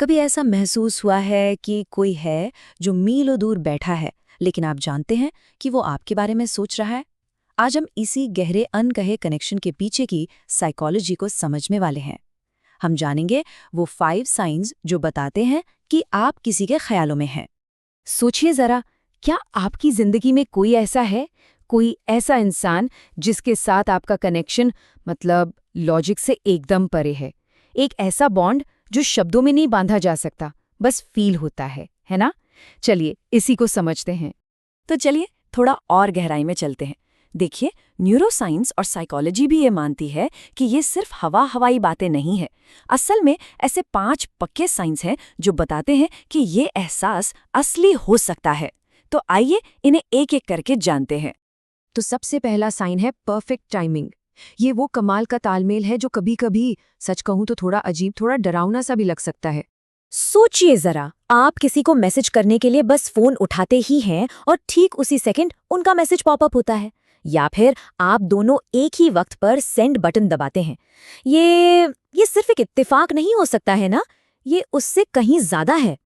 कभी ऐसा महसूस हुआ है कि कोई है जो मीलों दूर बैठा है, लेकिन आप जानते हैं कि वो आपके बारे में सोच रहा है? आज हम इसी गहरे अनकहे कनेक्शन के पीछे की साइकोलॉजी को समझने वाले हैं। हम जानेंगे वो 5 साइंस जो बताते हैं कि आप किसी के ख्यालों में हैं। सोचिए जरा, क्या आपकी जिंदगी में कोई ऐसा है, कोई ऐसा इंसान जिसके साथ आपका कनेक्शन मतलब लॉजिक से एकदम परे है? एक ऐसा बॉन्ड जो शब्दों में नहीं बांधा जा सकता, बस फील होता है ना? चलिए इसी को समझते हैं। तो चलिए थोड़ा और गहराई में चलते हैं। देखिए, न्यूरोसाइंस और साइकोलॉजी भी ये मानती है कि ये सिर्फ हवाई बातें नहीं है। असल में ऐसे 5 पक्के साइंस हैं जो बताते हैं कि ये एहसास असली हो सकता है। तो आइए इन्हें एक एक करके जानते हैं। तो सबसे पहला साइन है परफेक्ट टाइमिंग। ये वो कमाल का तालमेल है जो कभी कभी, सच कहूं तो थोड़ा अजीब, थोड़ा डरावना सा भी लग सकता है। सोचिए जरा, आप किसी को मैसेज करने के लिए बस फोन उठाते ही हैं और ठीक उसी सेकंड उनका मैसेज पॉपअप होता है, या फिर आप दोनों एक ही वक्त पर सेंड बटन दबाते हैं। ये सिर्फ एक इत्तेफाक नहीं हो सकता है ना, ये उससे कहीं ज्यादा है।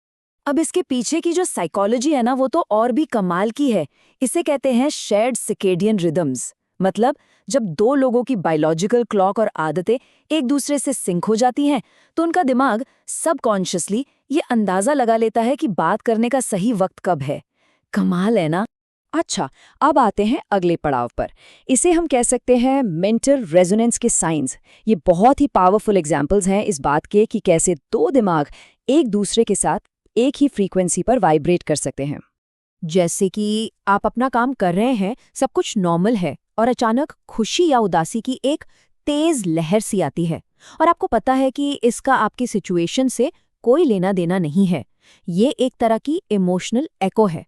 अब इसके पीछे की जो साइकोलॉजी है ना, वो तो और भी कमाल की है। इसे कहते हैं शेयर्ड सर्केडियन रिदम्स। मतलब जब दो लोगों की बायोलॉजिकल क्लॉक और आदतें एक दूसरे से सिंक हो जाती हैं, तो उनका दिमाग सबकॉन्शियसली ये अंदाजा लगा लेता है कि बात करने का सही वक्त कब है। कमाल है ना? अच्छा, अब आते हैं अगले पड़ाव पर। इसे हम कह सकते हैं मेंटल रेजोनेंस के साइंस। ये बहुत ही पावरफुल एग्जाम्पल्स हैं इस बात के कि कैसे दो दिमाग एक दूसरे के साथ एक ही फ्रीक्वेंसी पर वाइब्रेट कर सकते हैं। जैसे कि आप अपना काम कर रहे हैं, सब कुछ नॉर्मल है, और अचानक खुशी या उदासी की एक तेज लहर सी आती है, और आपको पता है कि इसका आपकी सिचुएशन से कोई लेना देना नहीं है। ये एक तरह की इमोशनल एको है।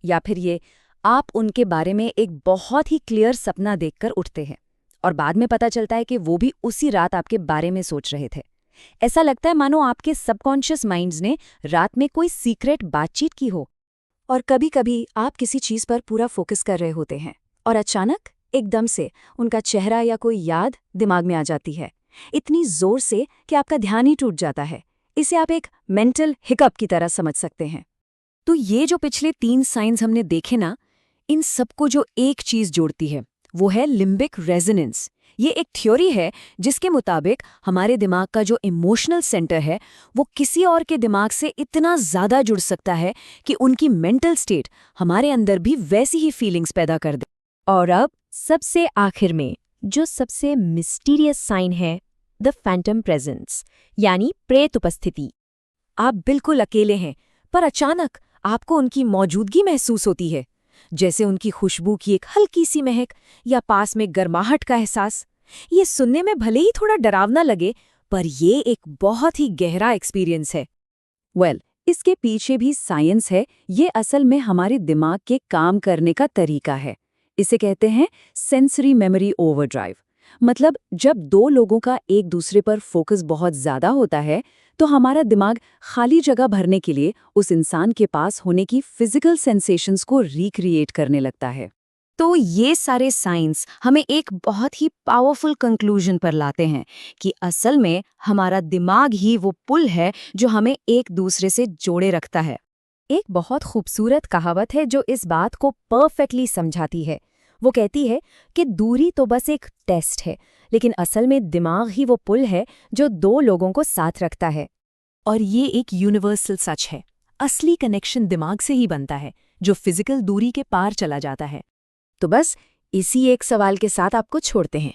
या फिर ये आप उनके बारे में एक बहुत ही क्लियर सपना देखकर उठते हैं, और बाद में पता चलता है कि वो भी उसी रात आपके बारे में सोच रहे थे। ऐसा लगता है मानो आपके सबकॉन्शियस माइंड्स ने रात में कोई सीक्रेट बातचीत की हो। और कभी-कभी आप किसी चीज पर पूरा फोकस कर रहे होते हैं, और अचानक एकदम से उनका चेहरा या कोई याद दिमाग में आ जाती है, इतनी जोर से कि आपका ध्यान ही टूट जाता है। इसे आप एक मेंटल हिकअप की तरह समझ सकते हैं। तो ये जो पिछले 3 साइंस हमने देखे ना, इन सबको जो एक चीज जोड़ती है वो है लिम्बिक रेजोनेंस। ये एक थ्योरी है जिसके मुताबिक हमारे दिमाग का जो इमोशनल सेंटर है वो किसी और के दिमाग से इतना ज्यादा जुड़ सकता है कि उनकी मेंटल स्टेट हमारे अंदर भी वैसी ही फीलिंग्स पैदा कर दे। और अब सबसे आखिर में जो सबसे मिस्टीरियस साइन है, द फैंटम प्रेजेंस, यानी प्रेत उपस्थिति। आप बिल्कुल अकेले हैं, पर अचानक आपको उनकी मौजूदगी महसूस होती है, जैसे उनकी खुशबू की एक हल्की सी महक या पास में गर्माहट का एहसास। ये सुनने में भले ही थोड़ा डरावना लगे, पर ये एक बहुत ही गहरा एक्सपीरियंस है। इसके पीछे भी साइंस है। ये असल में हमारे दिमाग के काम करने का तरीका है। इसे कहते हैं सेंसरी मेमोरी ओवरड्राइव। मतलब जब दो लोगों का एक दूसरे पर फोकस बहुत ज्यादा होता है, तो हमारा दिमाग खाली जगह भरने के लिए उस इंसान के पास होने की फिजिकल सेंसेशंस को रिक्रिएट करने लगता है। तो ये सारे साइंस हमें एक बहुत ही पावरफुल कंक्लूजन पर लाते हैं कि असल में हमारा दिमाग ही वो पुल है जो हमें एक दूसरे से जोड़े रखता है। एक बहुत खूबसूरत कहावत है जो इस बात को परफेक्टली समझाती है। वो कहती है कि दूरी तो बस एक टेस्ट है, लेकिन असल में दिमाग ही वो पुल है जो दो लोगों को साथ रखता है। और ये एक यूनिवर्सल सच है। असली कनेक्शन दिमाग से ही बनता है, जो फिजिकल दूरी के पार चला जाता है। तो बस इसी एक सवाल के साथ आपको छोड़ते हैं।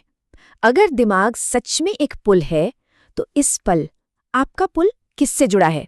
अगर दिमाग सच में एक पुल है, तो इस पल आपका पुल किससे जुड़ा है?